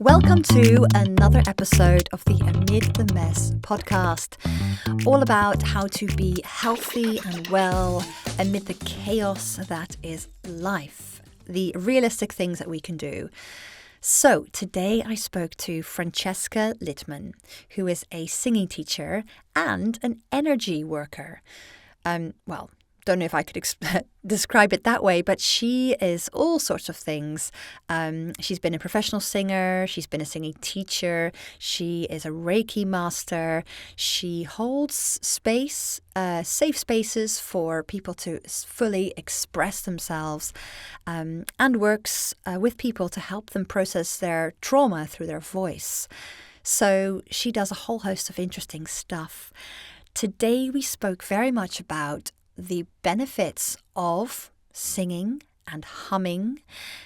Welcome to another episode of the Amid the Mess podcast, all about how to be healthy and well amid the chaos that is life, the realistic things that we can do. So today I spoke to Francesca Littmann, who is a singing teacher and an energy worker. Don't know if I could describe it that way, but she is all sorts of things. She's been a professional singer. She's been a singing teacher. She is a Reiki master. She holds space, safe spaces for people to fully express themselves, and works with people to help them process their trauma through their voice. So she does a whole host of interesting stuff. Today we spoke very much about the benefits of singing and humming,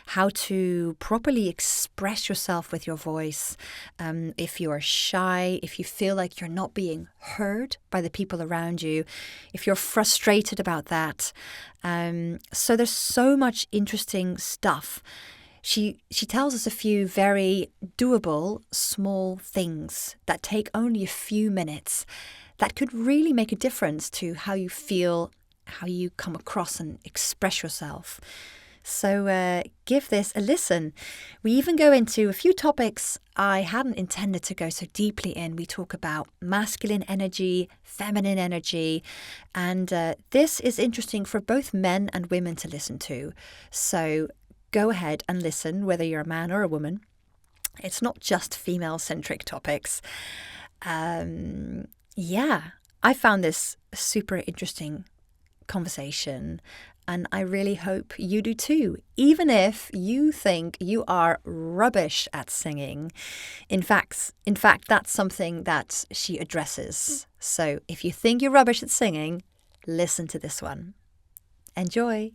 how to properly express yourself with your voice. If you are shy, if you feel like you're not being heard by the people around you, if you're frustrated about that. So there's so much interesting stuff. She tells us a few very doable, small things that take only a few minutes that could really make a difference to how you feel, how you come across and express yourself. So give this a listen. We even go into a few topics I hadn't intended to go so deeply in. We talk about masculine energy, feminine energy, and this is interesting for both men and women to listen to. So go ahead and listen, whether you're a man or a woman. It's not just female-centric topics. I found this super interesting conversation, and I really hope you do too, even if you think you are rubbish at singing. In fact, that's something that she addresses. So if you think you're rubbish at singing, listen to this one. Enjoy.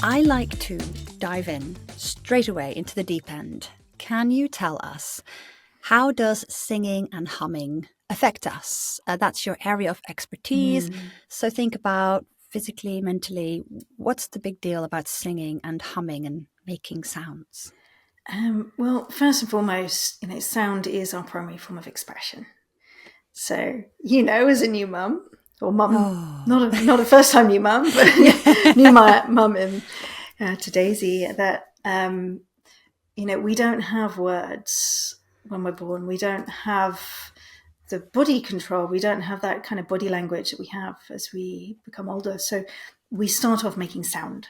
I like to dive in straight away into the deep end. Can you tell us, how does singing and humming affect us? That's your area of expertise. So think about physically, mentally, what's the big deal about singing and humming and making sounds? Well, first and foremost, sound is our primary form of expression. So, as a new mum, or mum, not a first-time new mum, but new mum to Daisy, that, we don't have words when we're born. We don't have the body control. We don't have that kind of body language that we have as we become older. So we start off making sound.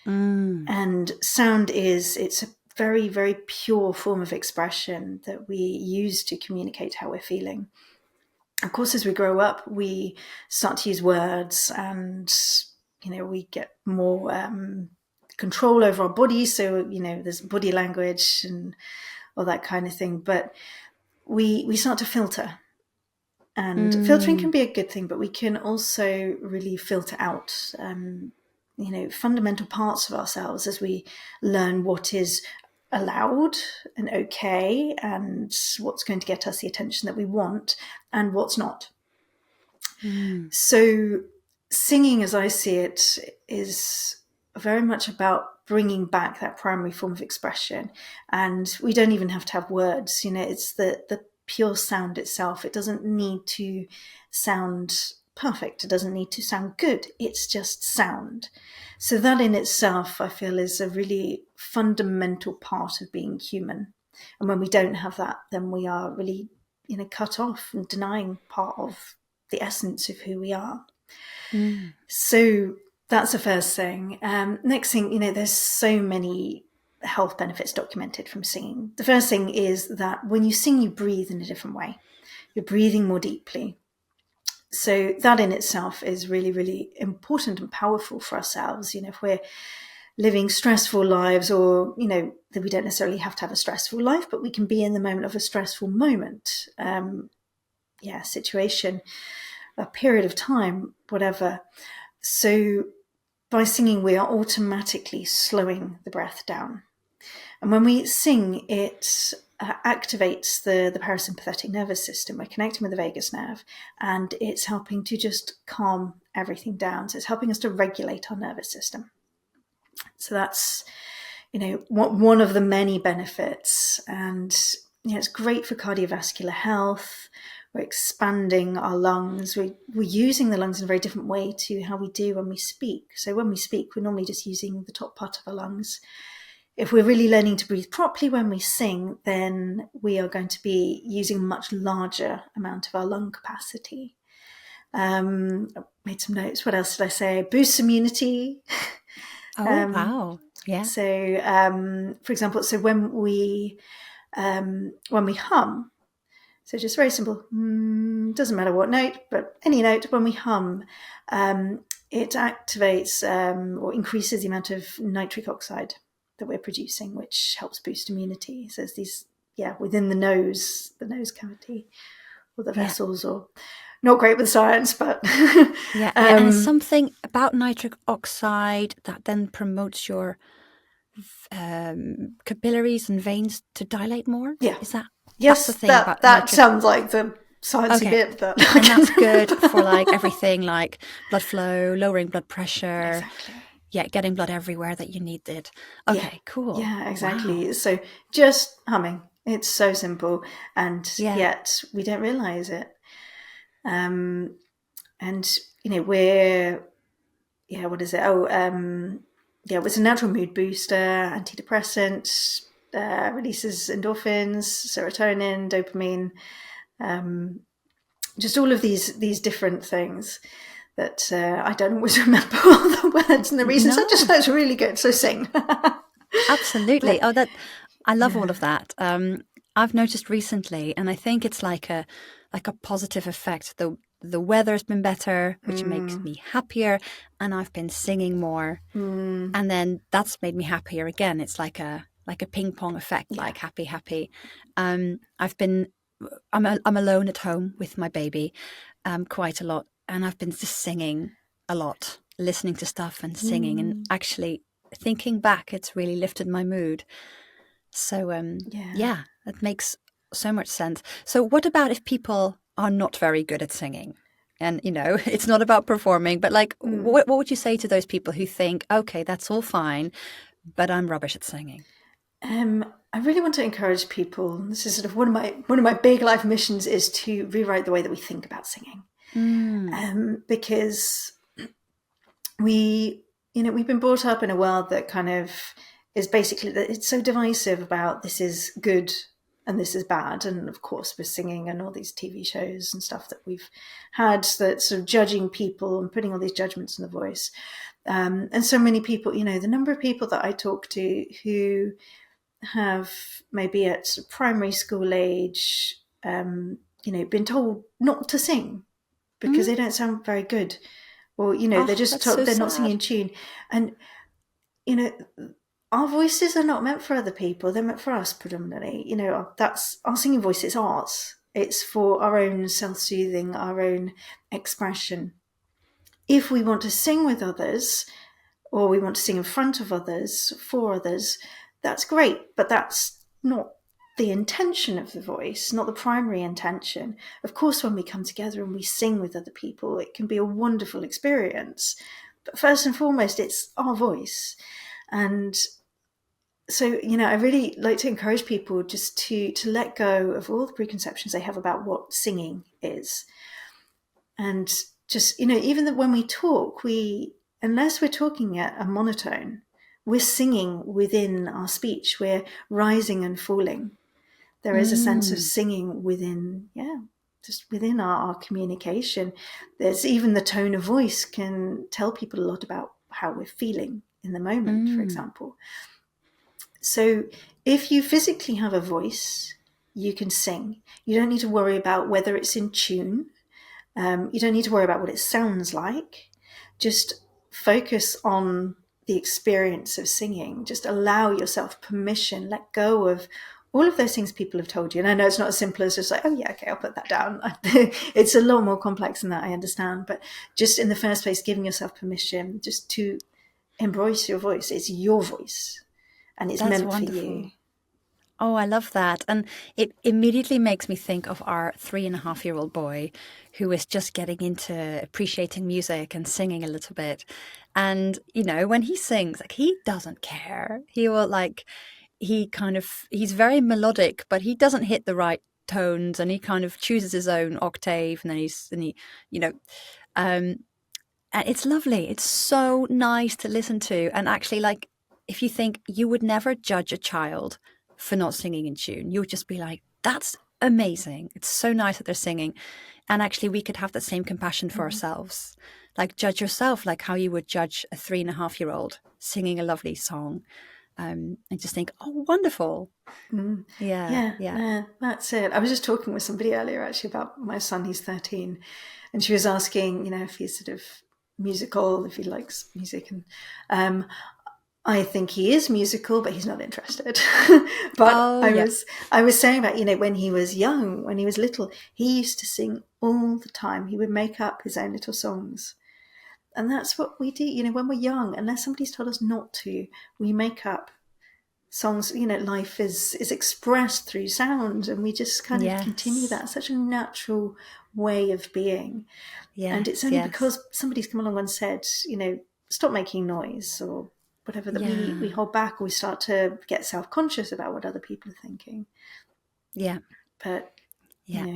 And sound it's a very, very pure form of expression that we use to communicate how we're feeling. Of course, as we grow up, we start to use words and, we get more control over our bodies. So, there's body language and all that kind of thing. But we start to filter. And filtering can be a good thing, but we can also really filter out, fundamental parts of ourselves as we learn what is allowed and okay, and what's going to get us the attention that we want and what's not. So singing, as I see it, is very much about bringing back that primary form of expression. And we don't even have to have words, it's the pure sound itself. It doesn't need to sound perfect. It doesn't need to sound good. It's just sound. So that in itself, I feel, is a really fundamental part of being human. And when we don't have that, then we are really, cut off and denying part of the essence of who we are. So that's the first thing. Next thing, there's so many health benefits documented from singing. The first thing is that when you sing, you breathe in a different way. You're breathing more deeply. So that in itself is really, really important and powerful for ourselves. If we're living stressful lives, or, that we don't necessarily have to have a stressful life, but we can be in the moment of a stressful moment, situation, a period of time, whatever. So by singing, we are automatically slowing the breath down. And when we sing, it activates the parasympathetic nervous system. We're connecting with the vagus nerve, and it's helping to just calm everything down. So it's helping us to regulate our nervous system. So that's, one of the many benefits. And it's great for cardiovascular health. We're expanding our lungs. We're using the lungs in a very different way to how we do when we speak. So when we speak, we're normally just using the top part of our lungs. If we're really learning to breathe properly when we sing, then we are going to be using a much larger amount of our lung capacity. I made some notes. What else did I say? Boosts immunity. Oh, wow. Yeah. So, for example, when we hum, so just very simple, doesn't matter what note, but any note, when we hum, it activates or increases the amount of nitric oxide that we're producing, which helps boost immunity. So it's these, within the nose cavity or the vessels, or not great with science, but and it's something about nitric oxide that then promotes your capillaries and veins to dilate more. Is that? Yes, that's the thing about that sounds like the sciencey bit. And that's good for like everything, like blood flow, lowering blood pressure. Exactly. Yeah, getting blood everywhere that you needed. Okay, cool. Yeah, exactly. Wow. So just humming. It's so simple, and yet we don't realize it. And we're what is it? It's a natural mood booster, antidepressant, releases endorphins, serotonin, dopamine, just all of these different things that I don't always remember all the words and the reasons. I just know it's really good. So sing. Absolutely. I love all of that. I've noticed recently, and I think it's like a positive effect. The weather's been better, which makes me happier, and I've been singing more, and then that's made me happier again. It's like a ping pong effect, like happy. I'm alone at home with my baby, quite a lot, and I've been just singing a lot, listening to stuff and singing, and actually thinking back, it's really lifted my mood. So that makes so much sense. So what about if people are not very good at singing? And, it's not about performing, but like, what would you say to those people who think, okay, that's all fine, but I'm rubbish at singing? I really want to encourage people. This is sort of one of my big life missions, is to rewrite the way that we think about singing. Because we've been brought up in a world that kind of is basically that it's so divisive about this is good and this is bad. And of course, with singing and all these TV shows and stuff that we've had, that sort of judging people and putting all these judgments in the voice. And so many people, the number of people that I talk to who have maybe at primary school age, been told not to sing because they don't sound very good, or they're just told they're not singing in tune. And our voices are not meant for other people; they're meant for us predominantly. That's our singing voice. It's ours. It's for our own self-soothing, our own expression. If we want to sing with others, or we want to sing in front of others, for others, that's great, but that's not the intention of the voice, not the primary intention. Of course, when we come together and we sing with other people, it can be a wonderful experience. But first and foremost, it's our voice. And so, I really like to encourage people just to let go of all the preconceptions they have about what singing is. And just, even that when we talk, unless we're talking at a monotone, we're singing within our speech. We're rising and falling. There is a sense of singing within, just within our communication. There's even the tone of voice can tell people a lot about how we're feeling in the moment, for example. So if you physically have a voice, you can sing. You don't need to worry about whether it's in tune. You don't need to worry about what it sounds like. Just focus on the experience of singing. Just allow yourself permission, let go of all of those things people have told you. And I know it's not as simple as just like, oh yeah, okay, I'll put that down. It's a lot more complex than that, I understand. But just in the first place, giving yourself permission just to embrace your voice. It's your voice and it's meant for you. Oh, I love that. And it immediately makes me think of our 3.5-year-old boy who is just getting into appreciating music and singing a little bit. And, when he sings, like he doesn't care. He will he's very melodic, but he doesn't hit the right tones and he kind of chooses his own octave and you know, um, and it's lovely. It's so nice to listen to. And actually, like, if you think you would never judge a child for not singing in tune, you would just be like, that's amazing. It's so nice that they're singing. And actually, we could have the same compassion for ourselves. Like, judge yourself, like how you would judge a 3.5-year-old singing a lovely song. And just think, oh, wonderful. Yeah. That's it. I was just talking with somebody earlier actually about my son. He's 13, and she was asking, if he's sort of musical, if he likes music, and I think he is musical, but he's not interested. But I was saying about, when he was young, when he was little, he used to sing all the time. He would make up his own little songs. And that's what we do, when we're young, unless somebody's told us not to, we make up songs. Life is expressed through sound, and we just kind of continue that. It's such a natural way of being. And it's only because somebody's come along and said, stop making noise or whatever, that we hold back, or we start to get self-conscious about what other people are thinking. Yeah. But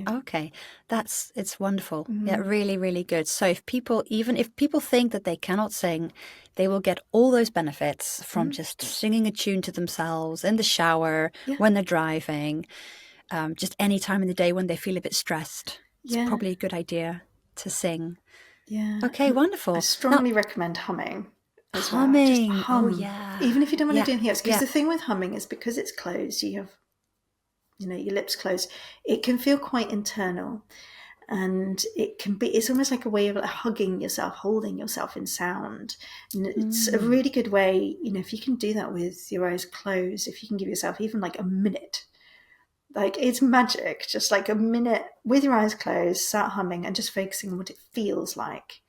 okay, it's wonderful. Yeah, really, really good. So if people think that they cannot sing, they will get all those benefits from just singing a tune to themselves in the shower, when they're driving, just any time in the day when they feel a bit stressed. It's probably a good idea to sing. Okay, wonderful. I strongly recommend humming as well. Humming. Just hum. Oh yeah. Even if you don't want to do anything else, because the thing with humming is because it's closed, you have your lips closed, it can feel quite internal, and it's almost like a way of like hugging yourself, holding yourself in sound. And it's a really good way, if you can do that with your eyes closed, if you can give yourself even like a minute, like it's magic, just like a minute with your eyes closed, sat humming and just focusing on what it feels like.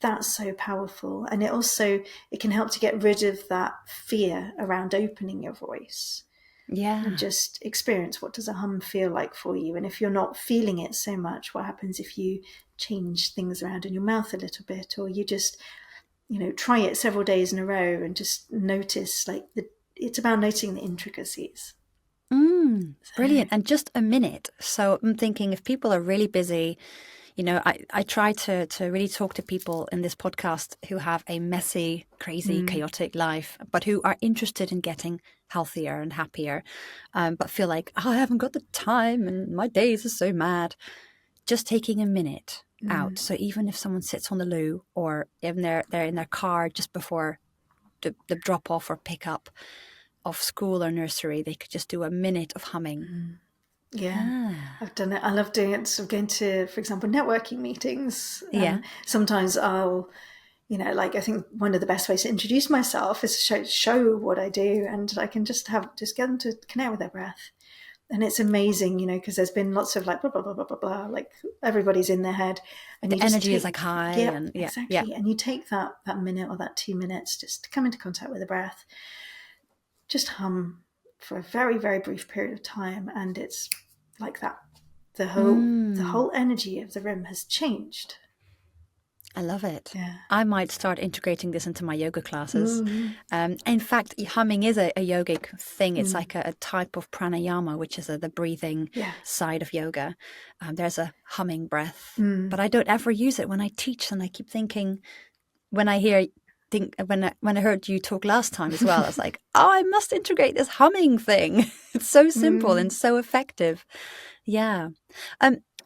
That's so powerful. And it can help to get rid of that fear around opening your voice. And just experience, what does a hum feel like for you? And if you're not feeling it so much, what happens if you change things around in your mouth a little bit, or you just, try it several days in a row and just notice, it's about noticing the intricacies. Brilliant. And just a minute. So I'm thinking, if people are really busy, I try to really talk to people in this podcast who have a messy, crazy, chaotic life, but who are interested in getting healthier and happier, but feel like, oh, I haven't got the time and my days are so mad. Just taking a minute out. So even if someone sits on the loo, or even they're in their car just before the drop off or pick up of school or nursery, they could just do a minute of humming. I've done it. I love doing it. So going to, for example, networking meetings. Sometimes I'll, I think one of the best ways to introduce myself is to show what I do, and I can just get them to connect with their breath. And it's amazing, because there's been lots of like blah, blah, blah, blah, blah, blah, like everybody's in their head. And the energy is like high. Exactly. And you take that minute or that 2 minutes just to come into contact with the breath, just hum for a very, very brief period of time, and it's like that. The whole energy of the room has changed. I love it. Yeah. I might start integrating this into my yoga classes. In fact, humming is a yogic thing. It's like a type of pranayama, which is the breathing side of yoga. There's a humming breath, but I don't ever use it when I teach. And I keep thinking, when I heard you talk last time as well, I was like, oh, I must integrate this humming thing. It's so simple and so effective. Yeah.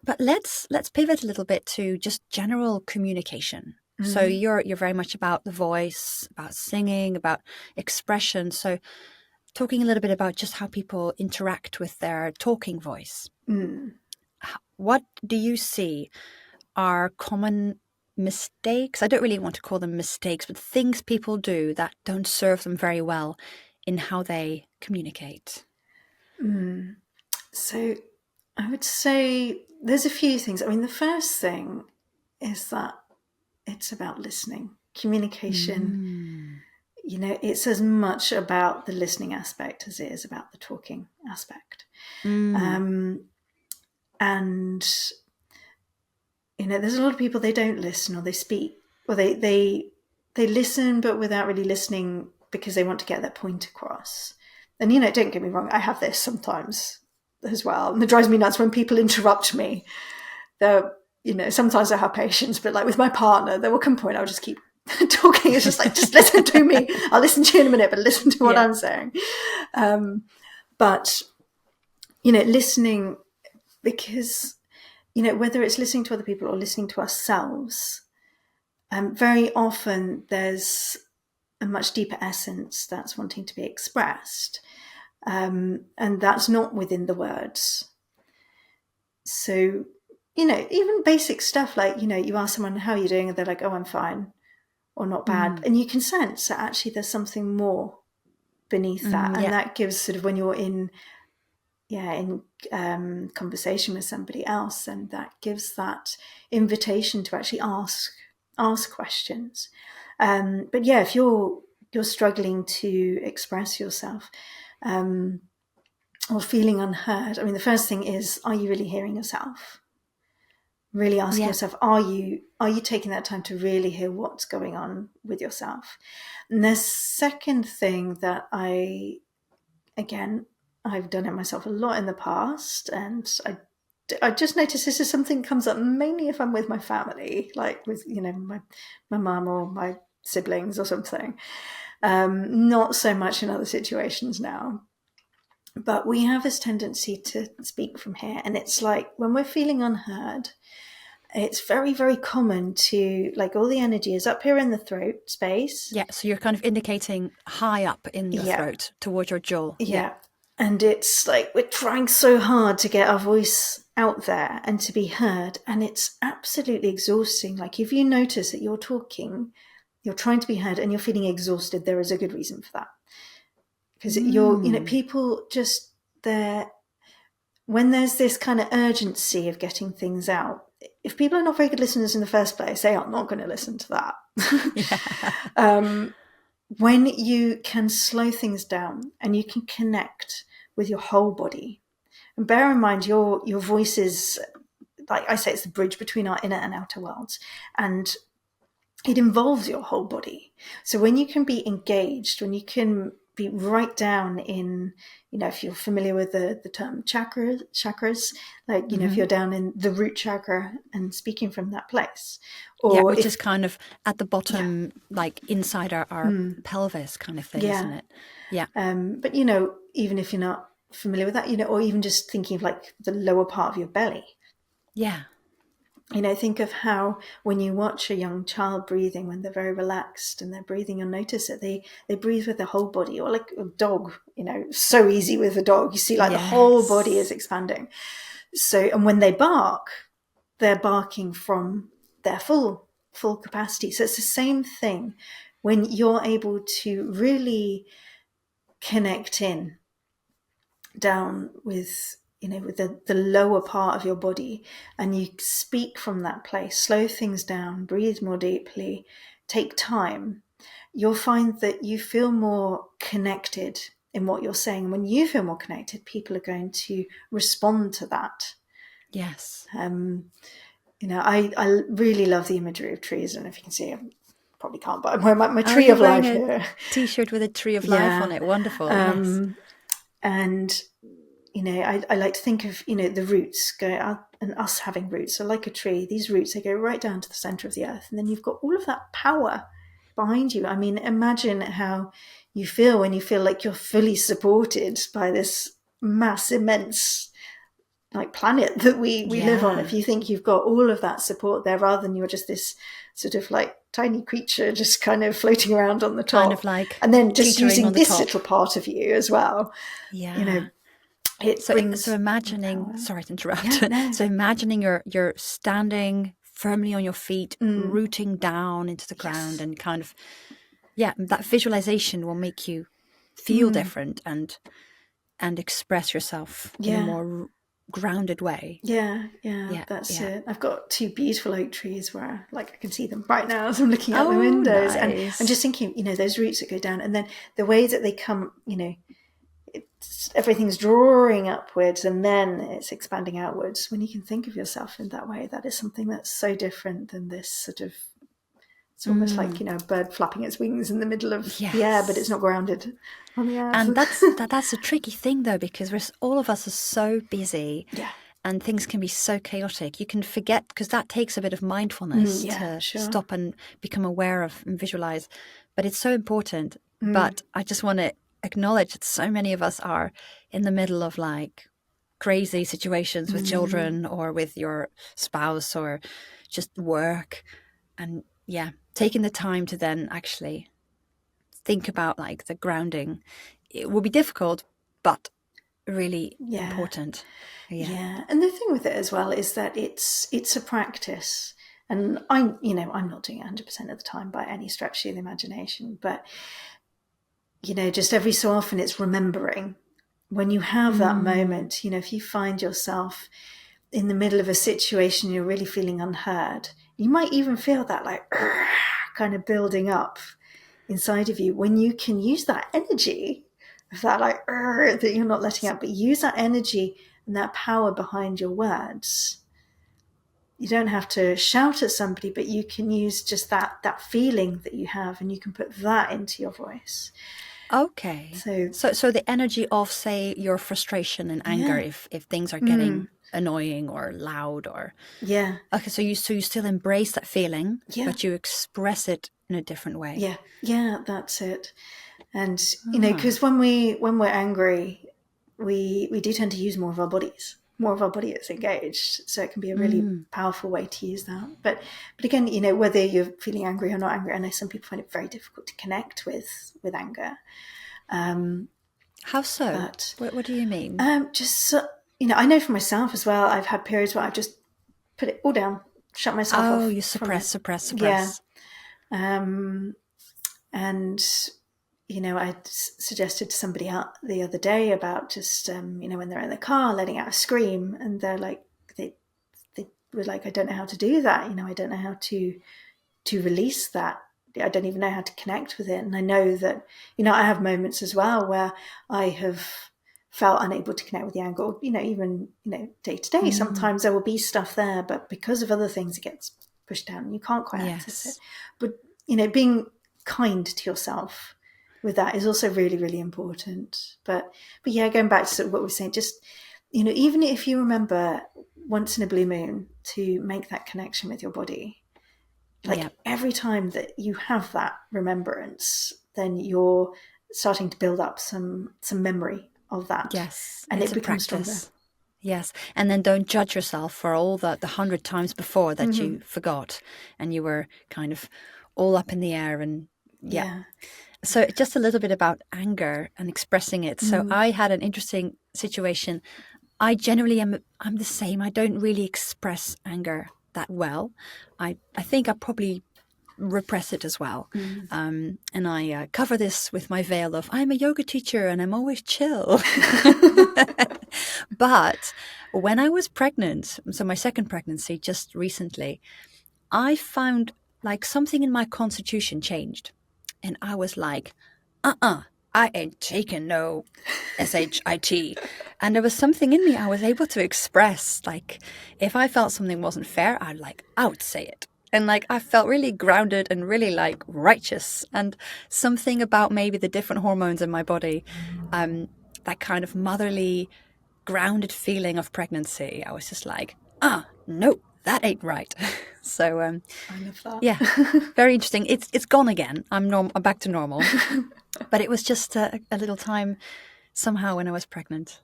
But let's pivot a little bit to just general communication. So you're very much about the voice, about singing, about expression. So talking a little bit about just how people interact with their talking voice. What do you see are common mistakes? I don't really want to call them mistakes, but things people do that don't serve them very well in how they communicate. So I would say there's a few things. I mean, the first thing is that it's about listening. Communication, it's as much about the listening aspect as it is about the talking aspect. And there's a lot of people, they don't listen, or they speak, or they listen but without really listening because they want to get their point across. And don't get me wrong, I have this sometimes as well, and it drives me nuts when people interrupt me. Sometimes I have patience, but like with my partner, there will come a point I'll just keep talking. It's just like, just listen to me. I'll listen to you in a minute, but listen to what I'm saying. But listening, because whether it's listening to other people or listening to ourselves, very often there's a much deeper essence that's wanting to be expressed, and that's not within the words. So even basic stuff like you ask someone, how are you doing, and they're like, oh, I'm fine, or not bad, and you can sense that actually there's something more beneath that, and that gives sort of, when you're in conversation with somebody else, and that gives that invitation to actually ask questions. But if you're struggling to express yourself, or feeling unheard, I mean, the first thing is, are you really hearing yourself? Really ask yourself, are you taking that time to really hear what's going on with yourself? And the second thing that I've done it myself a lot in the past, and I just noticed this is something that comes up mainly if I'm with my family, like with my mum or my siblings or something. Not so much in other situations now. But we have this tendency to speak from here, and it's like when we're feeling unheard, it's very, very common to, like, all the energy is up here in the throat space. Yeah, so you're kind of indicating high up in your throat towards your jaw. Yeah. And it's like we're trying so hard to get our voice out there and to be heard, and it's absolutely exhausting. Like, if you notice that you're talking, you're trying to be heard, and you're feeling exhausted, there is a good reason for that. Because people just, when there's this kind of urgency of getting things out, if people are not very good listeners in the first place, they are not going to listen to that. When you can slow things down and you can connect with your whole body, and bear in mind your voice is, like I say, it's the bridge between our inner and outer worlds, and it involves your whole body. So when you can be engaged, when you can be right down in, if you're familiar with the term chakras, like, if you're down in the root chakra and speaking from that place. Or which is kind of at the bottom, like inside our pelvis kind of thing, isn't it? Yeah. But, even if you're not familiar with that, or even just thinking of like the lower part of your belly. Yeah. Think of how when you watch a young child breathing, when they're very relaxed and they're breathing, you'll notice that they breathe with their whole body, or like a dog, so easy with a dog. You see, like, the whole body is expanding. So, and when they bark, they're barking from their full capacity. So it's the same thing when you're able to really connect in down with with the lower part of your body, and you speak from that place, slow things down, breathe more deeply, take time, you'll find that you feel more connected in what you're saying. And when you feel more connected, people are going to respond to that. Yes. I really love the imagery of trees. I don't know if you can see it. Probably can't, but I'm wearing my tree of life here. T-shirt with a tree of life on it. Wonderful. Yes. And I like to think of, the roots go out, and us having roots. So like a tree, these roots, they go right down to the center of the earth. And then you've got all of that power behind you. I mean, imagine how you feel when you feel like you're fully supported by this immense, like, planet that we live on. If you think you've got all of that support there, rather than you're just this sort of like tiny creature just kind of floating around on the top. Kind of like, and then just using this little part of you as well. Yeah. So imagining, sorry to interrupt. Yeah, no. So imagining you're standing firmly on your feet, rooting down into the ground, and kind of, that visualization will make you feel different and express yourself in a more grounded way. Yeah, Yeah, that's yeah. it. I've got two beautiful oak trees where, like, I can see them right now as I'm looking out the Oh, windows, and I'm nice. just thinking, those roots that go down, and then the way that they come, everything's drawing upwards, and then it's expanding outwards. When you can think of yourself in that way, that is something that's so different than this sort of. It's almost like, a bird flapping its wings in the middle of the air, but it's Yes. not grounded on the And earth. that's a tricky thing though, because all of us are so busy Yeah. and things can be so chaotic. You can forget, because that takes a bit of mindfulness Yeah, to sure. stop and become aware of and visualize. But it's so important. But I just want to acknowledge that so many of us are in the middle of like crazy situations with children or with your spouse or just work. And yeah, taking the time to then actually think about like the grounding. It will be difficult, but really important. Yeah. And the thing with it as well is that it's a practice. And I'm not doing it 100% of the time by any stretch of the imagination, but just every so often it's remembering when you have that moment, if you find yourself in the middle of a situation, you're really feeling unheard, you might even feel that like kind of building up inside of you. When you can use that energy of that like that you're not letting out, but use that energy and that power behind your words. You don't have to shout at somebody, but you can use just that feeling that you have, and you can put that into your voice. Okay. So the energy of, say, your frustration and anger, if things are getting annoying or loud or okay, so you still embrace that feeling, but you express it in a different way. Yeah, that's it. And because when we're angry, we do tend to use more of our bodies. More of our body is engaged, so it can be a really powerful way to use that. But again, whether you're feeling angry or not angry, I know some people find it very difficult to connect with anger. How so? But what do you mean? Just I know for myself as well. I've had periods where I've just put it all down, shut myself off. Oh, you suppress. Yeah. And I suggested to somebody out the other day about just when they're in the car letting out a scream, and they're like they were like, I don't know how to do that. I don't know how to release that. I don't even know how to connect with it. And I know that I have moments as well where I have felt unable to connect with the anger. Or, even day to day, sometimes there will be stuff there, but because of other things, it gets pushed down and you can't quite access it. But being kind to yourself with that is also really, really important. But yeah, going back to sort of what we were saying, just even if you remember once in a blue moon to make that connection with your body, like every time that you have that remembrance, then you're starting to build up some memory of that. Yes, and it's it a becomes practice. stronger. Yes, and then don't judge yourself for all the 100 times before that you forgot and you were kind of all up in the air. And so just a little bit about anger and expressing it. So I had an interesting situation. I generally I'm the same. I don't really express anger that well. I think I probably repress it as well. And I cover this with my veil of I'm a yoga teacher and I'm always chill. But when I was pregnant, so my second pregnancy just recently, I found like something in my constitution changed. And I was like, I ain't taking no SHIT. And there was something in me I was able to express. Like if I felt something wasn't fair, I would say it. And like I felt really grounded and really like righteous. And something about maybe the different hormones in my body, that kind of motherly, grounded feeling of pregnancy. I was just like, no, that ain't right. So I love that. yeah, very interesting. It's gone again. I'm back to normal. But it was just a little time somehow when I was pregnant.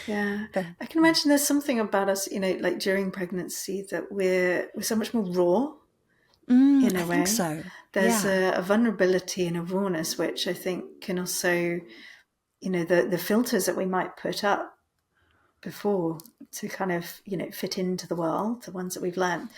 Yeah, I can imagine there's something about us, like during pregnancy, that we're so much more raw. In a I way, think so. There's a vulnerability and a rawness, which I think can also, the filters that we might put up before to kind of, fit into the world, the ones that we've learned.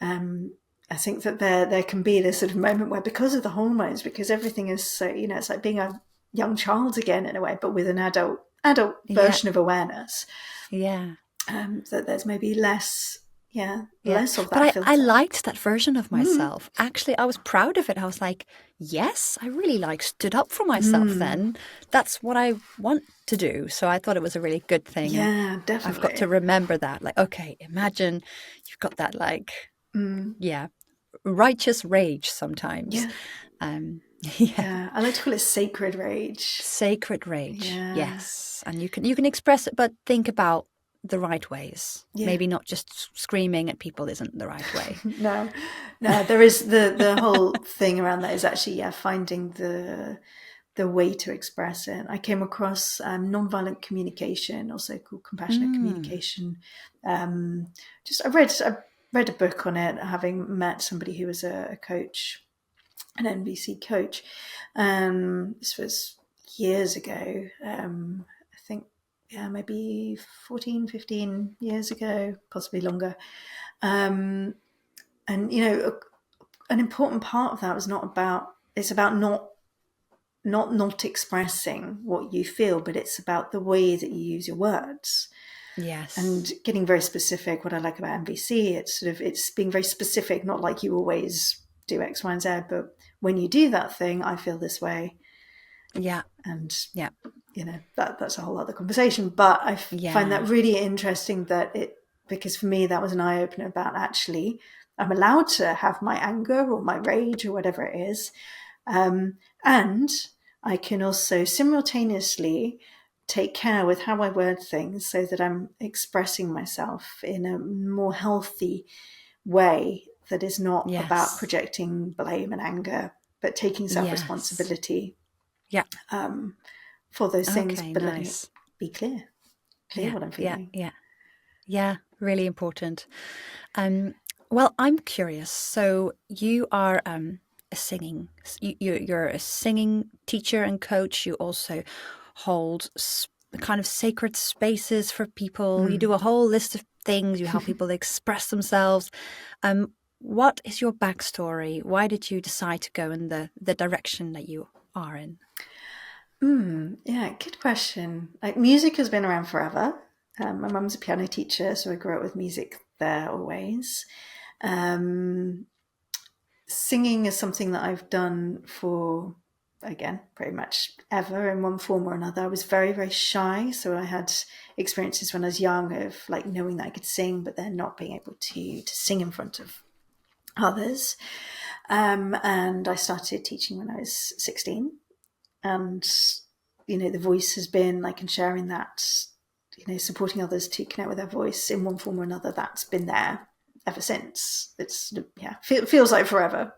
I think that there can be this sort of moment where, because of the hormones, because everything is so, it's like being a young child again in a way, but with an adult adult Yeah. version of awareness. Yeah. That there's maybe less Yeah. of But that I filter. liked that version of myself. Actually, I was proud of it. I was like, yes, I really like stood up for myself then. That's what I want to do. So I thought it was a really good thing. And Yeah, I've got to definitely. remember that. Like, okay, imagine you've got that like, yeah, righteous rage sometimes. Yeah. Yeah. Yeah, I like to call it sacred rage. Sacred rage. Yeah. Yes. And you can express it, but think about the right ways. Yeah. Maybe not just screaming at people isn't the right way. No, there is the whole thing around that is actually, finding the way to express it. I came across nonviolent communication, also called compassionate communication. I read a book on it, having met somebody who was a coach, an NVC coach. This was years ago. I think, maybe 14, 15 years ago, possibly longer. And, an important part of that was it's about not expressing what you feel, but it's about the way that you use your words. Yes. And getting very specific. What I like about MVC, it's being very specific, not like you always do X, Y, and Z, but when you do that thing, I feel this way. Yeah. And yeah. That's a whole other conversation. But I find that really interesting because for me, that was an eye-opener about actually, I'm allowed to have my anger or my rage or whatever it is. And I can also simultaneously take care with how I word things so that I'm expressing myself in a more healthy way that is not about projecting blame and anger, but taking self-responsibility for those things, but letting it be clear what I'm feeling. Yeah, really important. Well, I'm curious. So you are you're a singing teacher and coach. You also hold kind of sacred spaces for people. You do a whole list of things. You help people express themselves. What is your backstory? Why did you decide to go in the direction that you are in? Yeah, good question. Like, music has been around forever. My mum's a piano teacher, so I grew up with music there always. Singing is something that I've done for, again, pretty much ever in one form or another. I was very, very shy, so I had experiences when I was young of like knowing that I could sing, but then not being able to sing in front of others. And I started teaching when I was 16. And, the voice has been like, and sharing that, supporting others to connect with their voice in one form or another, that's been there ever since. It's, feels like forever.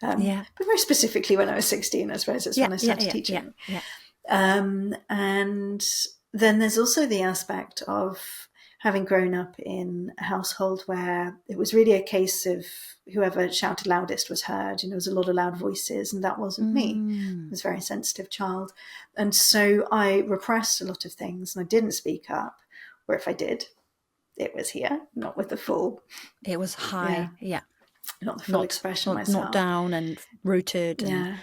But very specifically when I was 16, I suppose that's when I started teaching. And then there's also the aspect of having grown up in a household where it was really a case of whoever shouted loudest was heard. There was a lot of loud voices, and that wasn't me. I was a very sensitive child. And so I repressed a lot of things, and I didn't speak up. Or if I did, it was here, not with the full. It was high, not the full expression myself. Not down and rooted. And,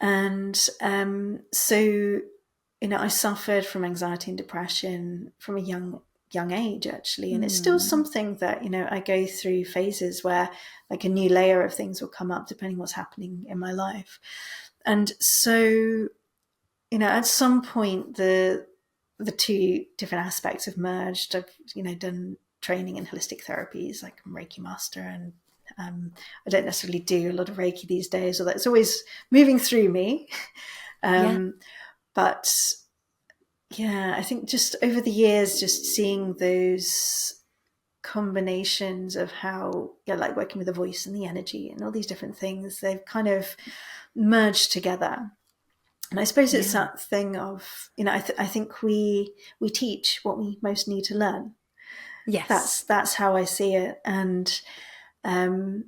And so, I suffered from anxiety and depression from a young age, actually. And it's still something that, I go through phases where like a new layer of things will come up depending what's happening in my life. And so, at some point, the two different aspects have merged. I've, done training in holistic therapies, like I'm Reiki master, and I don't necessarily do a lot of Reiki these days, although it's always moving through me. But I think just over the years, just seeing those combinations of how, like working with the voice and the energy and all these different things, they've kind of merged together. And I suppose it's that thing of, I think we teach what we most need to learn. Yes. That's how I see it. And, for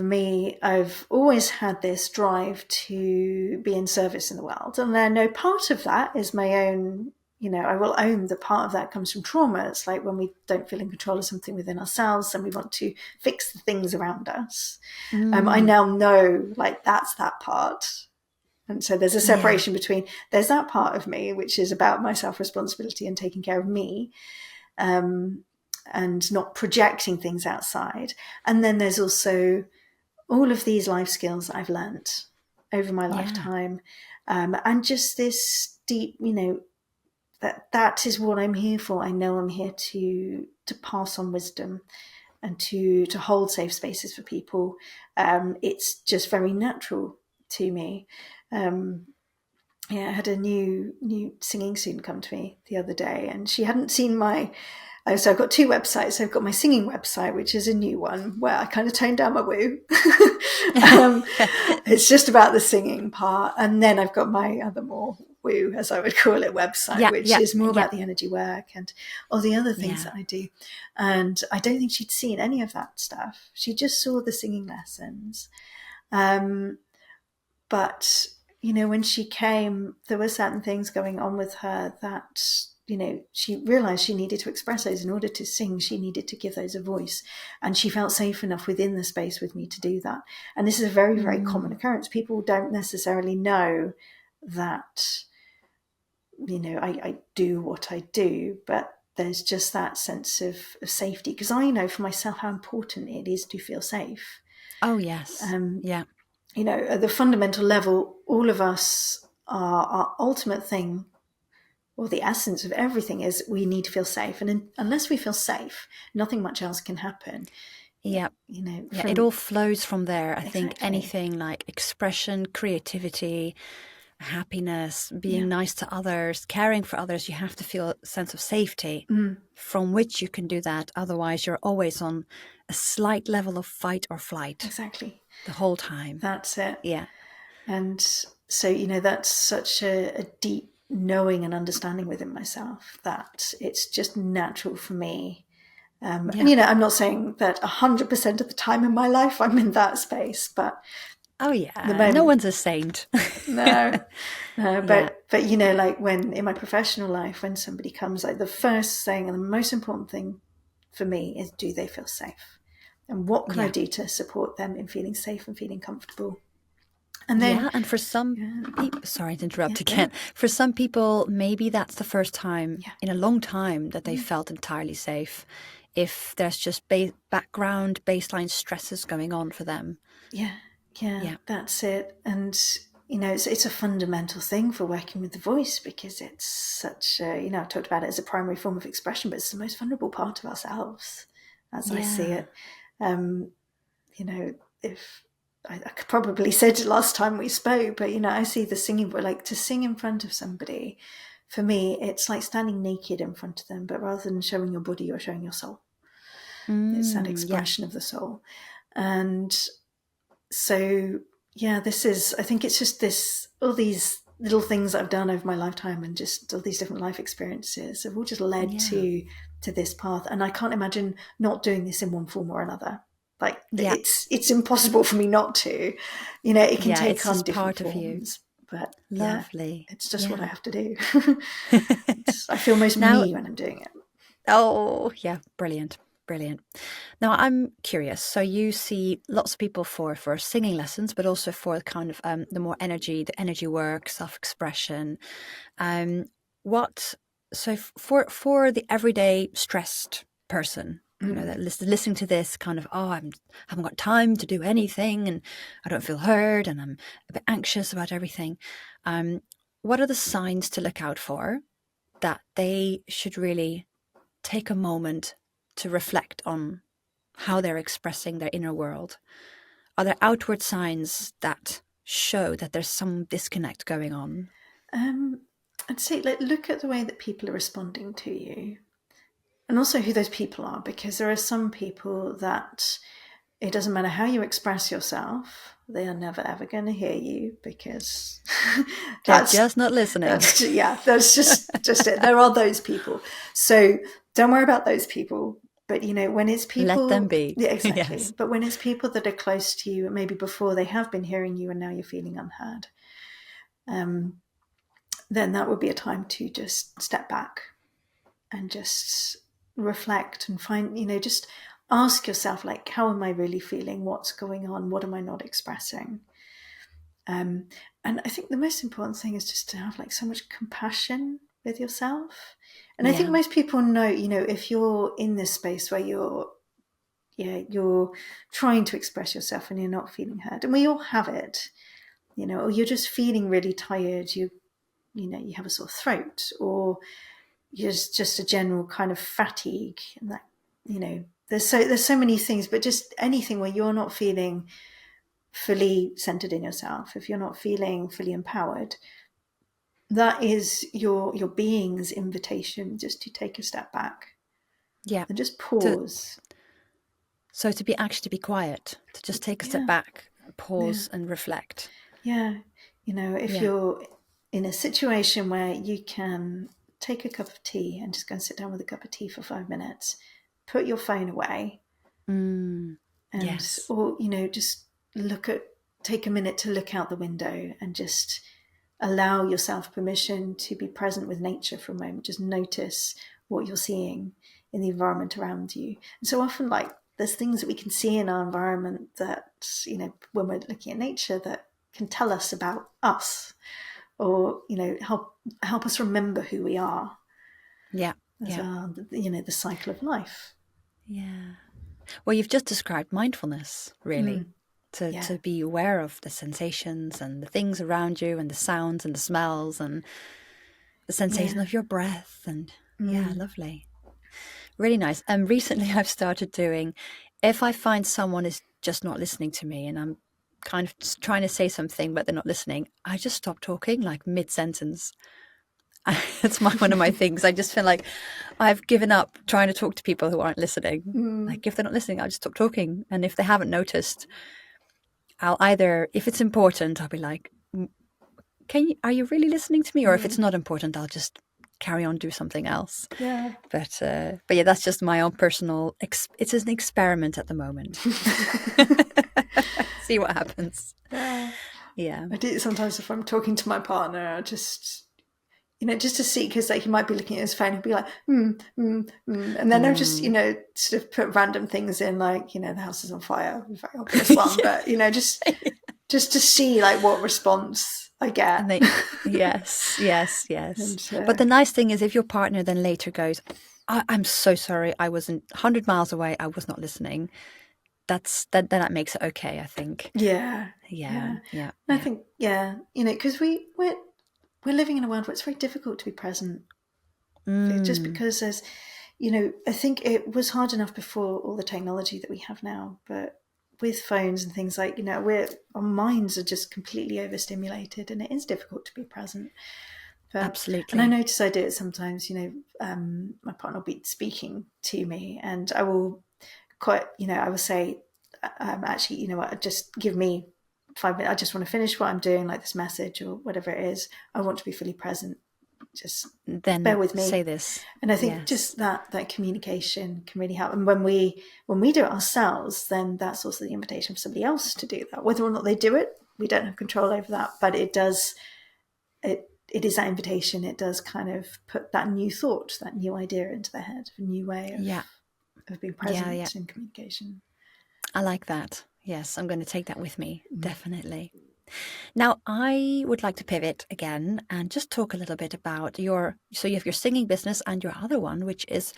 me, I've always had this drive to be in service in the world. And I know part of that is my own, I will own the part of that comes from trauma. It's like when we don't feel in control of something within ourselves and we want to fix the things around us. I now know, like, that's that part. And so there's a separation between, there's that part of me, which is about my self-responsibility and taking care of me, and not projecting things outside. And then there's also all of these life skills I've learnt over my lifetime. And just this deep, that is what I'm here for. I know I'm here to pass on wisdom and to hold safe spaces for people. It's just very natural to me. I had a new singing student come to me the other day, and she hadn't seen so I've got two websites. I've got my singing website, which is a new one where I kind of toned down my woo. It's just about the singing part. And then I've got my other more woo, as I would call it, website, which is more about the energy work and all the other things that I do. And I don't think she'd seen any of that stuff. She just saw the singing lessons. But, when she came, there were certain things going on with her that, she realized she needed to express those. In order to sing, she needed to give those a voice. And she felt safe enough within the space with me to do that. And this is a very, very common occurrence. People don't necessarily know that, I do what I do, but there's just that sense of safety. Because I know for myself how important it is to feel safe. Oh, yes. At the fundamental level, all of us, our ultimate thing, or the essence of everything, is we need to feel safe. And unless we feel safe, nothing much else can happen. It all flows from there. I think anything like expression, creativity, happiness, being nice to others, caring for others, you have to feel a sense of safety from which you can do that. Otherwise, you're always on a slight level of fight or flight. Exactly. The whole time. That's it. Yeah. And so, that's such a deep knowing and understanding within myself that it's just natural for me. And, I'm not saying that 100% of the time in my life I'm in that space, but no one's a saint. But like when in my professional life, when somebody comes, like the first thing and the most important thing for me is, do they feel safe? And what can I do to support them in feeling safe and feeling comfortable? And then, and for some people, sorry to interrupt again. For some people, maybe that's the first time in a long time that they felt entirely safe. If there's just baseline stresses going on for them. Yeah, that's it. And it's a fundamental thing for working with the voice, because it's such a, I talked about it as a primary form of expression, but it's the most vulnerable part of ourselves, as I see it. If I could probably said it last time we spoke, but I see the singing, like to sing in front of somebody, for me, it's like standing naked in front of them, but rather than showing your body, you're showing your soul. It's that expression of the soul. And so, I think it's just all these little things that I've done over my lifetime, and just all these different life experiences have all just led to this path. And I can't imagine not doing this in one form or another. Like it's impossible for me not to, it can take on different forms, but lovely. It's just what I have to do. I feel most me when I'm doing it. Oh yeah. Brilliant. Now I'm curious. So you see lots of people for singing lessons, but also for kind of the more the energy work, self-expression. So for the everyday stressed person, that listening to this kind of, I haven't got time to do anything, and I don't feel heard, and I'm a bit anxious about everything. What are the signs to look out for that they should really take a moment to reflect on how they're expressing their inner world? Are there outward signs that show that there's some disconnect going on? I'd say, look at the way that people are responding to you, and also who those people are, because there are some people that it doesn't matter how you express yourself, they are never ever going to hear you, because they're just not listening. That's just it. There are those people. So don't worry about those people. But when it's people, let them be. Yeah, exactly. Yes. But when it's people that are close to you, maybe before they have been hearing you and now you're feeling unheard, then that would be a time to just step back and just reflect and find, just ask yourself, like, how am I really feeling? What's going on? What am I not expressing? And I think the most important thing is just to have like so much compassion with yourself. And I think most people know, if you're in this space where you're trying to express yourself and you're not feeling heard, and we all have it, or you're just feeling really tired, you have a sore throat, or there's just a general kind of fatigue, and that, there's so many things, but just anything where you're not feeling fully centered in yourself, if you're not feeling fully empowered, that is your being's invitation just to take a step back. Yeah. And just pause. To be quiet, to just take a step back, pause and reflect. Yeah. If you're in a situation where you can take a cup of tea and just go and sit down with a cup of tea for 5 minutes, put your phone away, or, just take a minute to look out the window and just allow yourself permission to be present with nature for a moment. Just notice what you're seeing in the environment around you. And so often, there's things that we can see in our environment that, when we're looking at nature, that can tell us about us, or, help us remember who we are. Yeah. The cycle of life. Yeah. Well, you've just described mindfulness, really. To be aware of the sensations and the things around you, and the sounds and the smells and the sensation of your breath. And lovely. Really nice. And recently I've started doing, if I find someone is just not listening to me and I'm kind of just trying to say something but they're not listening, I just stop talking like mid-sentence. It's one of my things. I just feel like I've given up trying to talk to people who aren't listening. Like if they're not listening, I'll just stop talking. And if they haven't noticed, I'll either, if it's important, I'll be like, are you really listening to me? Or if it's not important, I'll just carry on, do something else. Yeah. But yeah, that's just my own personal, it's an experiment at the moment. See what happens. Yeah. I do sometimes if I'm talking to my partner, I just, just to see, because he might be looking at his phone and be like, and then I've just, sort of put random things in, the house is on fire, very obvious one, but, just to see what response I get. Yes. And, but the nice thing is if your partner then later goes, I'm so sorry, I wasn't 100 miles away, I was not listening. That makes it okay, I think. Yeah. I think, because we're living in a world where it's very difficult to be present. Just because there's, I think it was hard enough before all the technology that we have now, but with phones and things our minds are just completely overstimulated, and it is difficult to be present. But, absolutely. And I notice I do it sometimes, my partner will be speaking to me and I will I will say, actually, you know what, just give me 5 minutes. I just want to finish what I'm doing, like this message or whatever it is. I want to be fully present. Just then bear with me. Say this. And I think just that communication can really help. And when we do it ourselves, then that's also the invitation for somebody else to do that. Whether or not they do it, we don't have control over that. But it does. It is that invitation. It does kind of put that new thought, that new idea into their head, a new way of being present in communication. I like that. Yes, I'm going to take that with me. Definitely. Now, I would like to pivot again and just talk a little bit about so you have your singing business and your other one, which is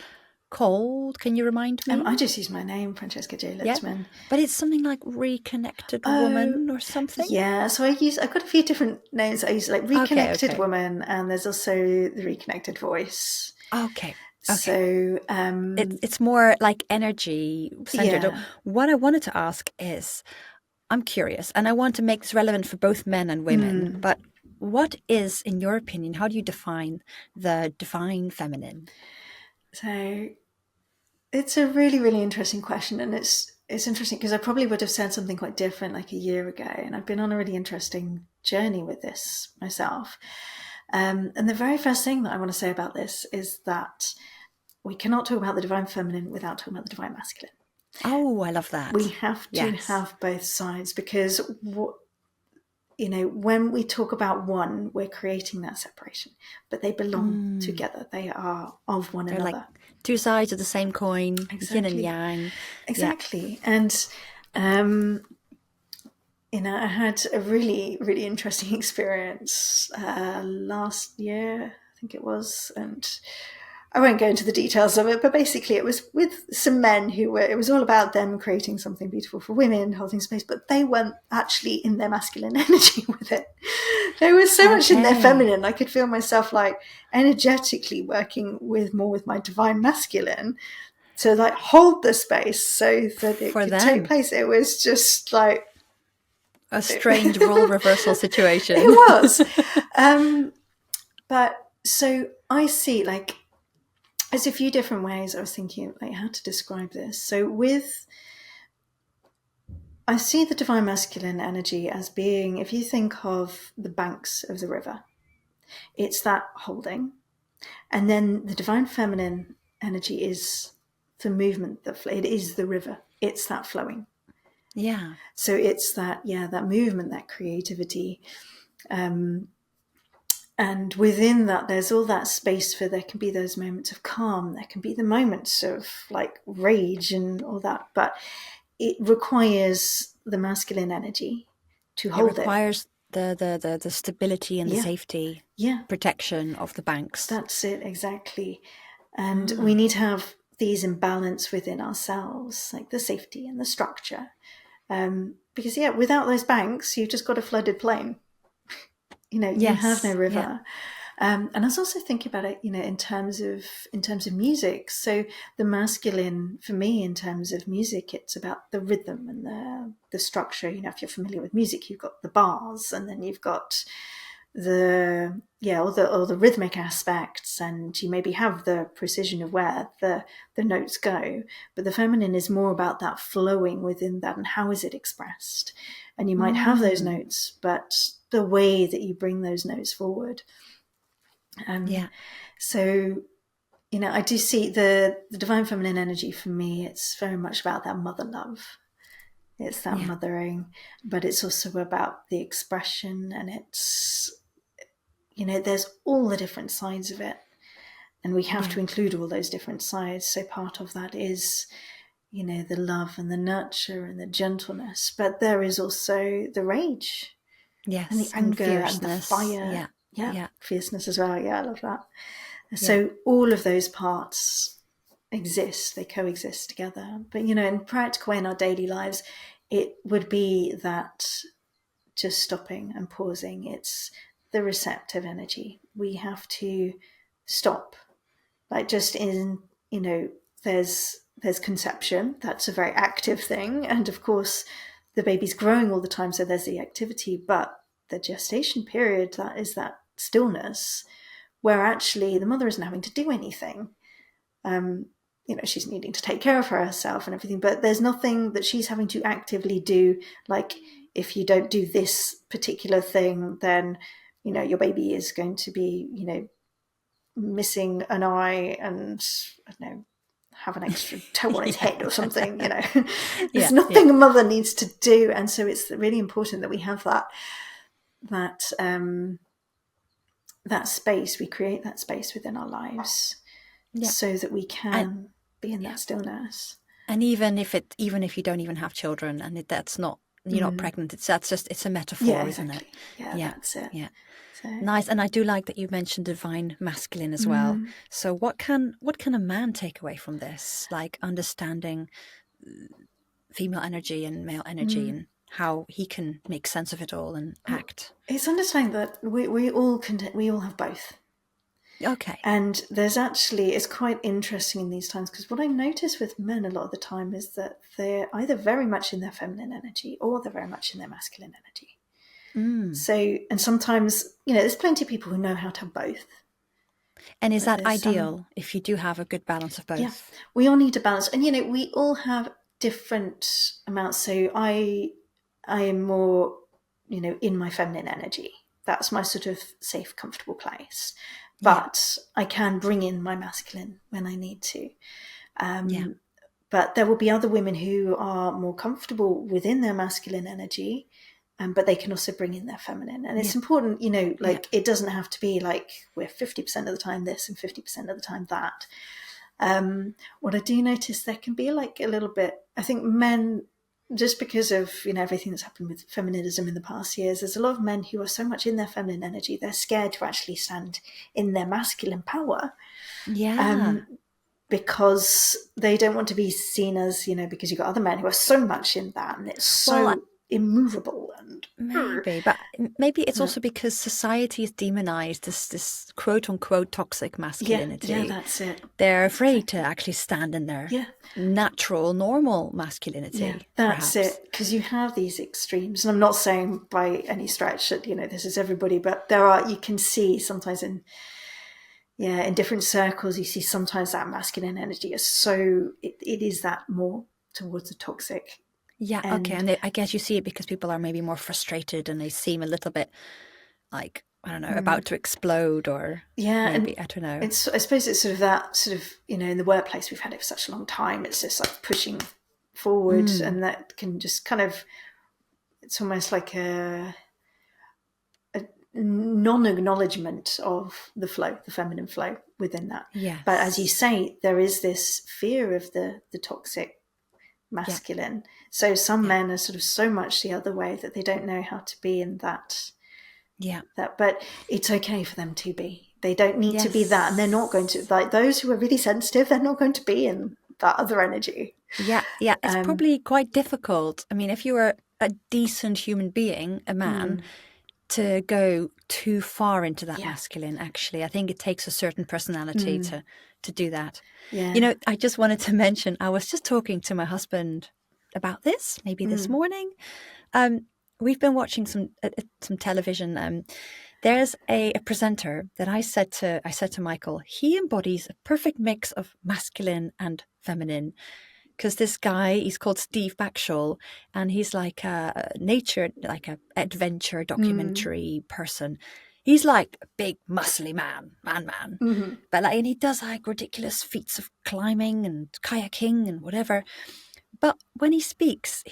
called, can you remind me? I just use my name, Francesca Littmann. Yeah, but it's something like Reconnected Woman or something? Yeah, so I've got a few different names. I use Reconnected Woman, and there's also the Reconnected Voice. Okay. So it's more like energy centered. Yeah. What I wanted to ask is, I'm curious, and I want to make this relevant for both men and women, but what is, in your opinion, how do you define the divine feminine? So it's a really, really interesting question, and it's interesting because I probably would have said something quite different like a year ago, and I've been on a really interesting journey with this myself. And the very first thing that I want to say about this is that we cannot talk about the divine feminine without talking about the divine masculine. Oh, I love that. We have to have both sides, because when we talk about one, we're creating that separation, but they belong together. They are of one another. Like two sides of the same coin, yin and yang. Exactly. Yeah. And, I had a really, really interesting experience last year, I think it was, and I won't go into the details of it, but basically it was with some men it was all about them creating something beautiful for women, holding space, but they weren't actually in their masculine energy with it. They were so much in their feminine. I could feel myself like energetically working more with my divine masculine to like hold the space so that it For could them. take place. It was just like a strange role reversal situation. It was. But so I see, like, there's a few different ways I was thinking, like, how to describe this. So I see the divine masculine energy as being, if you think of the banks of the river, it's that holding. And then the divine feminine energy is the movement, it is the river. It's that flowing. Yeah. So it's that movement, that creativity. And within that, there's all that space there can be those moments of calm. There can be the moments of like rage and all that. But it requires the masculine energy to hold it. It requires the stability and the safety, protection of the banks. That's it, exactly. And we need to have these in balance within ourselves, like the safety and the structure. Because, without those banks, you've just got a flooded plain. You have no river. Yeah. And I was also thinking about it, in terms of music. So the masculine, for me, in terms of music, it's about the rhythm and the structure. If you're familiar with music, you've got the bars, and then you've got all the rhythmic aspects, and you maybe have the precision of where the notes go. But the feminine is more about that flowing within that, and how is it expressed. And you might have those notes, but the way that you bring those notes forward. So, I do see the divine feminine energy for me, it's very much about that mother love. It's that mothering, but it's also about the expression, and it's, there's all the different sides of it, and we have to include all those different sides. So part of that is, the love and the nurture and the gentleness, but there is also the rage, and the anger and the fire, fierceness as well. I love that. So all of those parts exist, they coexist together. But in practical way in our daily lives, it would be that just stopping and pausing. It's the receptive energy. We have to stop, like just in, there's conception. That's a very active thing. And of course, the baby's growing all the time, so there's the activity. But the gestation period, that is that stillness, where actually the mother isn't having to do anything. She's needing to take care of herself and everything, but there's nothing that she's having to actively do. Like, if you don't do this particular thing, then, your baby is going to be, missing an eye and, I don't know, have an extra toe on his head or something, There's nothing a mother needs to do. And so it's really important that we have that space. We create that space within our lives so that we can be in that stillness. And even if you don't even have children, and that's not, you're not pregnant, it's a metaphor, isn't it? That's it. So. Nice. And I do like that you mentioned divine masculine as well. So what can a man take away from this, like understanding female energy and male energy, and how he can make sense of it all and act? It's understanding that we all have both. Okay. And there's actually, it's quite interesting in these times, because what I notice with men a lot of the time is that they're either very much in their feminine energy or they're very much in their masculine energy. So, and sometimes, there's plenty of people who know how to have both. And is that ideal if you do have a good balance of both? Yeah, we all need a balance. And, we all have different amounts. So I am more, in my feminine energy. That's my sort of safe, comfortable place. But I can bring in my masculine when I need to. But there will be other women who are more comfortable within their masculine energy, but they can also bring in their feminine. And it's important, it doesn't have to be like we're 50% of the time this and 50% of the time that. What I do notice, there can be like a little bit, I think men just because of, everything that's happened with feminism in the past years, there's a lot of men who are so much in their feminine energy, they're scared to actually stand in their masculine power. Yeah. Because they don't want to be seen as, because you've got other men who are so much in that, and it's Well, so immovable and but maybe it's also because society has demonized this quote unquote toxic masculinity. Yeah, that's it. They're afraid to actually stand in their natural, normal masculinity. Yeah, that's perhaps. it. Because you have these extremes, and I'm not saying by any stretch that this is everybody, but you can see sometimes in different circles, you see sometimes that masculine energy is so it is that more towards the toxic. Yeah, okay. And I guess you see it because people are maybe more frustrated and they seem a little bit like, I don't know, about to explode, or maybe, I don't know. I suppose it's sort of in the workplace, we've had it for such a long time. It's just like pushing forward, and that can just kind of, it's almost like a non-acknowledgement of the flow, the feminine flow within that. Yes. But as you say, there is this fear of the toxic masculine. Yeah. So some men are sort of so much the other way that they don't know how to be in that. Yeah. But it's okay for them to be. They don't need to be that, and they're not going to, like those who are really sensitive, they're not going to be in that other energy. Yeah. It's probably quite difficult. I mean, if you were a decent human being, a man, to go too far into that masculine, actually, I think it takes a certain personality to do that. Yeah. I just wanted to mention, I was just talking to my husband about this, maybe this morning. We've been watching some television. There's a presenter that I said to Michael, he embodies a perfect mix of masculine and feminine. Because this guy, he's called Steve Backshall, and he's like a nature, like a adventure documentary person. He's like a big, muscly man. But and he does like ridiculous feats of climbing and kayaking and whatever. But when he speaks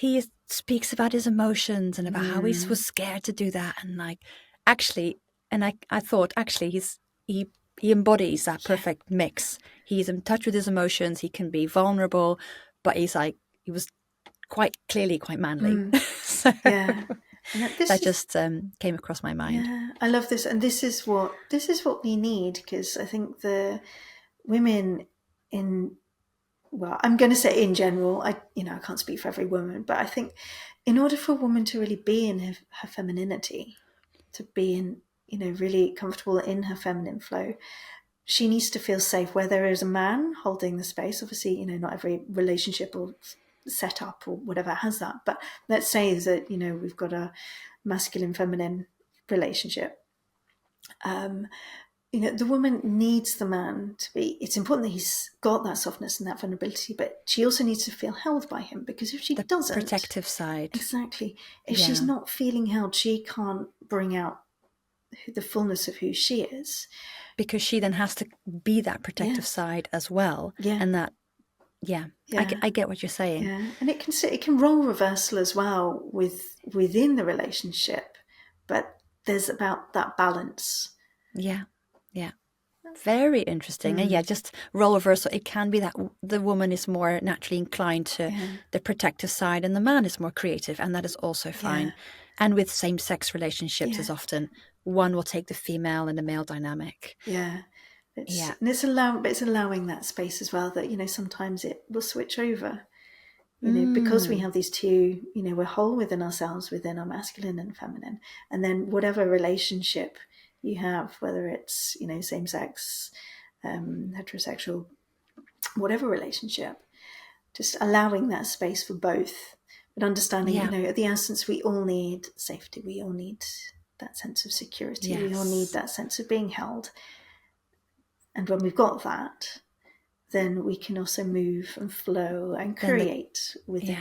about his emotions and about how he was scared to do that, and like actually, and I thought actually he embodies that perfect mix. He's in touch with his emotions. He can be vulnerable, but he was quite clearly quite manly. So that just came across my mind. Yeah, I love this, and this is what we need, because I think the women I'm going to say in general, I can't speak for every woman, but I think in order for a woman to really be in her femininity, to be in really comfortable in her feminine flow, she needs to feel safe where there is a man holding the space. Obviously, not every relationship or setup or whatever has that, but let's say that we've got a masculine feminine relationship. The woman needs the man to be, it's important that he's got that softness and that vulnerability, but she also needs to feel held by him, because if she doesn't, protective side. Exactly. If she's not feeling held, she can't bring out the fullness of who she is, because she then has to be that protective side as well. And that I get what you're saying. And it can role reversal as well within the relationship, but there's about that balance. Very interesting. And just role reversal, it can be that the woman is more naturally inclined to the protective side and the man is more creative, and that is also fine. And with same-sex relationships, is often one will take the female and the male dynamic. And it's allowing that space as well, that sometimes it will switch over, because we have these two, we're whole within ourselves, within our masculine and feminine, and then whatever relationship you have, whether it's same-sex, heterosexual, whatever relationship, just allowing that space for both, but understanding at the essence we all need safety, we all need that sense of security, we all need that sense of being held. And when we've got that, then we can also move and flow and create within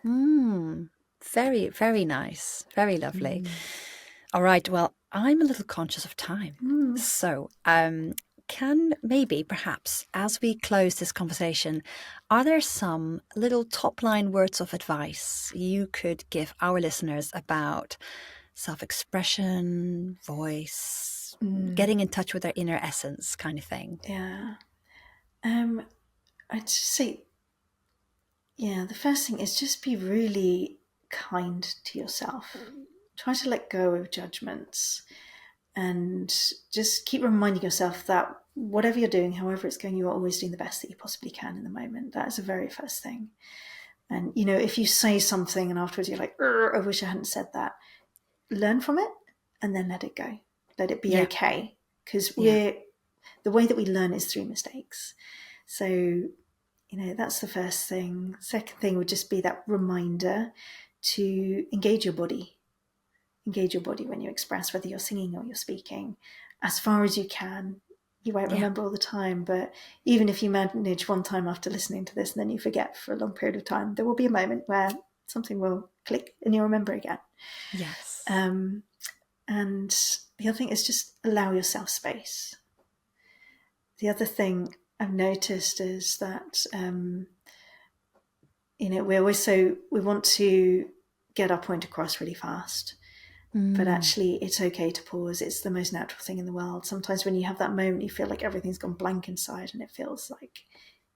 that. Very, very nice. Very lovely. All right. Well, I'm a little conscious of time. So can maybe perhaps as we close this conversation, are there some little top line words of advice you could give our listeners about self-expression, voice, getting in touch with their inner essence kind of thing? I'd say the first thing is just be really kind to yourself. Try to let go of judgments and just keep reminding yourself that whatever you're doing, however it's going, you are always doing the best that you possibly can in the moment. That is the very first thing. And, if you say something and afterwards you're like, I wish I hadn't said that, learn from it and then let it go. Let it be okay. Because the way that we learn is through mistakes. So, that's the first thing. Second thing would just be that reminder to engage your body. Engage your body when you express, whether you're singing or you're speaking, as far as you can. You won't remember all the time, but even if you manage one time after listening to this and then you forget for a long period of time, there will be a moment where something will click and you'll remember again. Yes. And the other thing is just allow yourself space. The other thing I've noticed is that, we want to get our point across really fast. But actually, it's okay to pause. It's the most natural thing in the world. Sometimes when you have that moment, you feel like everything's gone blank inside and it feels like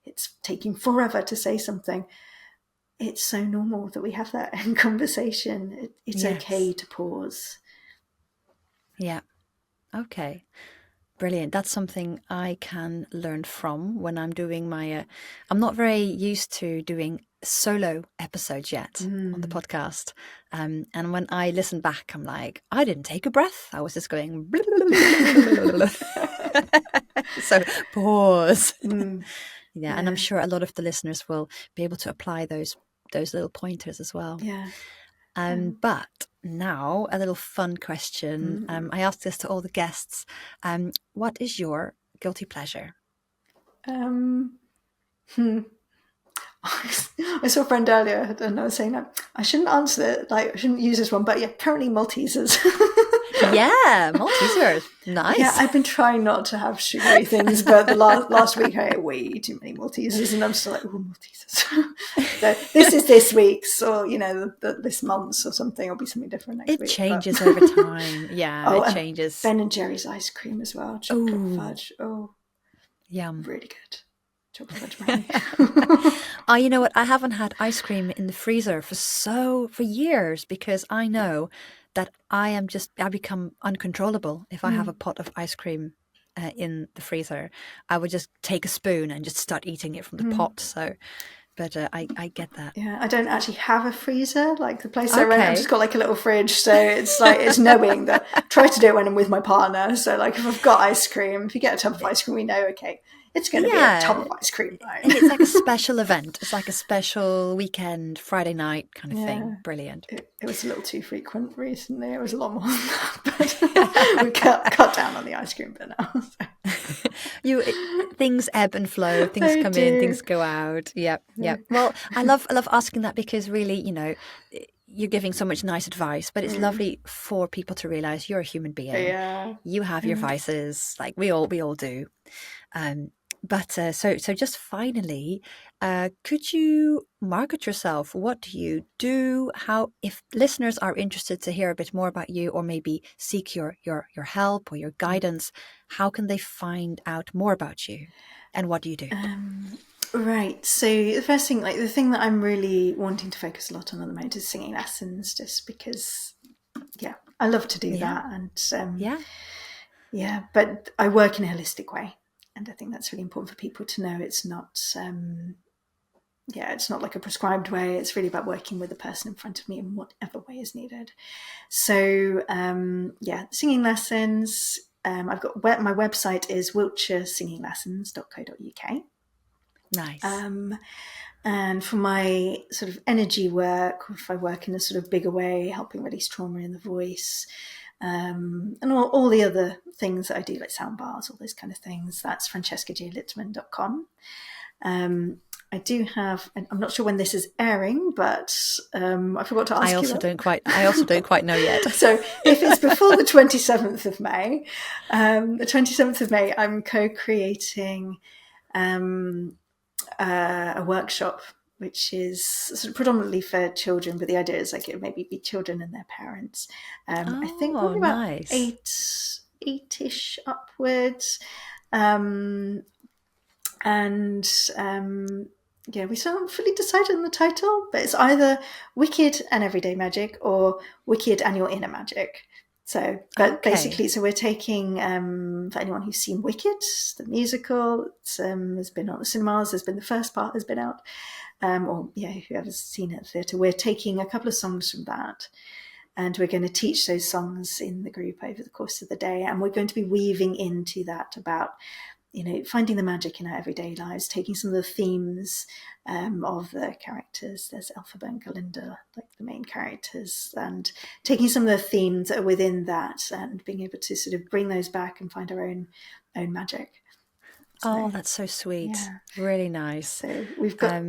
it's taking forever to say something. It's so normal that we have that in conversation. It's okay to pause. Yeah. Okay. Brilliant. That's something I can learn from when I'm doing my... I'm not very used to doing solo episodes yet on the podcast. And when I listen back, I'm like, I didn't take a breath. I was just going... So pause. And I'm sure a lot of the listeners will be able to apply those little pointers as well. Yeah. But now a little fun question. I ask this to all the guests. What is your guilty pleasure? I saw a friend earlier and I was saying that I shouldn't answer it, like I shouldn't use this one, but currently Maltesers. Yeah, Maltesers. Nice. Yeah, I've been trying not to have sugary things, but the last week I ate way too many Maltesers and I'm still like, oh, Maltesers. So this is this week's or, this month's or something. It'll be something different next week. It changes over time. Yeah, it changes. Ben and Jerry's ice cream as well. Chocolate fudge. Oh, yum. Really good. Chocolate fudge brownie. Oh, you know what? I haven't had ice cream in the freezer for years because I know that I become uncontrollable if I have a pot of ice cream in the freezer. I would just take a spoon and just start eating it from the pot. So, but I get that. Yeah, I don't actually have a freezer. Like the place I rent, I've just got like a little fridge. So it's like, it's knowing that try to do it when I'm with my partner. So like if I've got ice cream, if you get a tub of ice cream, we know, okay, it's going to be a tub of ice cream. Right? And it's like a special event. It's like a special weekend, Friday night kind of thing. Brilliant. It was a little too frequent recently. It was a lot more than that. But we cut down on the ice cream bit now. So. Things ebb and flow. Things come in, things go out. Yep. Well, I love asking that because really, you're giving so much nice advice, but it's lovely for people to realize you're a human being. Yeah. You have your vices, like we all do. But so just finally, could you market yourself? What do you do? How, if listeners are interested to hear a bit more about you or maybe seek your help or your guidance, how can they find out more about you? And what do you do? Right. So the first thing, like the thing that I'm really wanting to focus a lot on at the moment is singing lessons, just because, I love to do that. And but I work in a holistic way. And I think that's really important for people to know. It's not, it's not like a prescribed way. It's really about working with the person in front of me in whatever way is needed. So, singing lessons. I've got my website is wiltshiresinginglessons.co.uk. Nice. And for my sort of energy work, if I work in a sort of bigger way, helping release trauma in the voice, and all the other things that I do, like sound bars, all those kind of things, that's francescalittmann.com. I do have, and I'm not sure when this is airing, but I forgot to ask you. I also don't quite know yet. So if it's before the 27th of May, I'm co-creating a workshop which is sort of predominantly for children, but the idea is like it maybe be children and their parents. I think probably about eight-ish upwards. we still haven't fully decided on the title, but it's either Wicked and Everyday Magic or Wicked and Your Inner Magic. So, but basically, so we're taking, for anyone who's seen Wicked, the musical, has been on the cinemas, there's been the first part has been out, whoever's seen it at the theatre, we're taking a couple of songs from that, and we're going to teach those songs in the group over the course of the day, and we're going to be weaving into that about, finding the magic in our everyday lives, taking some of the themes of the characters. There's Elphaba and Galinda, like the main characters, and taking some of the themes that are within that and being able to sort of bring those back and find our own magic. So, that's so sweet. Yeah. Really nice. So we've got...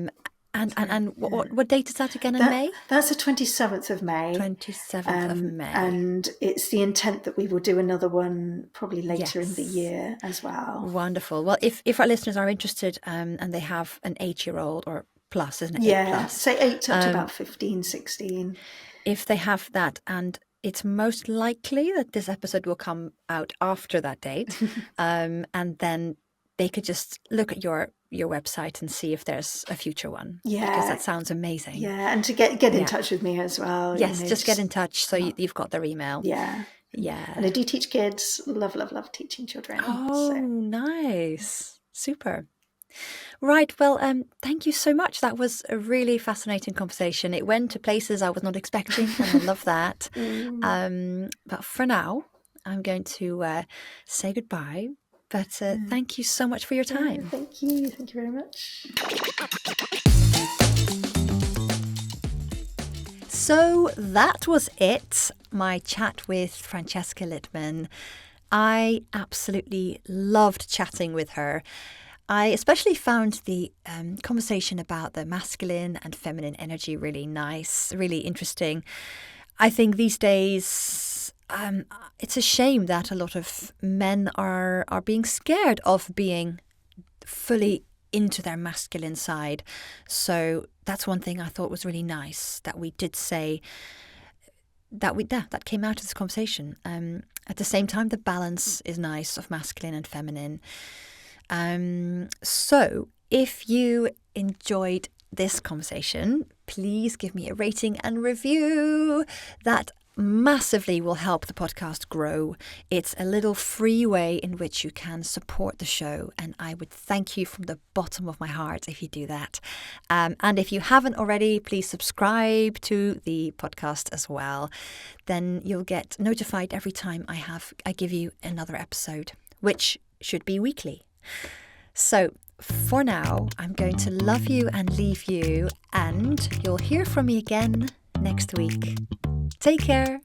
what date is that again in May? That's the 27th of May. 27th of May. And it's the intent that we will do another one probably later in the year as well. Wonderful. Well, if our listeners are interested and they have an 8-year-old or plus, isn't it? Yeah, say 8 up to about 15, 16. If they have that, and it's most likely that this episode will come out after that date, and then they could just look at your website and see if there's a future one. Yeah. Because that sounds amazing. Yeah, and to get in touch with me as well. Yes, just get in touch so you've got their email. Yeah. Yeah. And I do teach kids. Love teaching children. Oh, nice. Super. Right, well, thank you so much. That was a really fascinating conversation. It went to places I was not expecting, and I love that. But for now, I'm going to say goodbye. But thank you so much for your time. Thank you. Thank you very much. So that was it. My chat with Francesca Littmann. I absolutely loved chatting with her. I especially found the conversation about the masculine and feminine energy really nice, really interesting. I think these days... it's a shame that a lot of men are being scared of being fully into their masculine side. So that's one thing I thought was really nice that we did say that came out of this conversation. At the same time, the balance is nice of masculine and feminine. So if you enjoyed this conversation, please give me a rating and review. That massively will help the podcast grow. It's a little free way in which you can support the show, and I would thank you from the bottom of my heart if you do that. And if you haven't already, please subscribe to the podcast as well. Then you'll get notified every time I give you another episode, which should be weekly. So for now, I'm going to love you and leave you, and you'll hear from me again next week. Take care.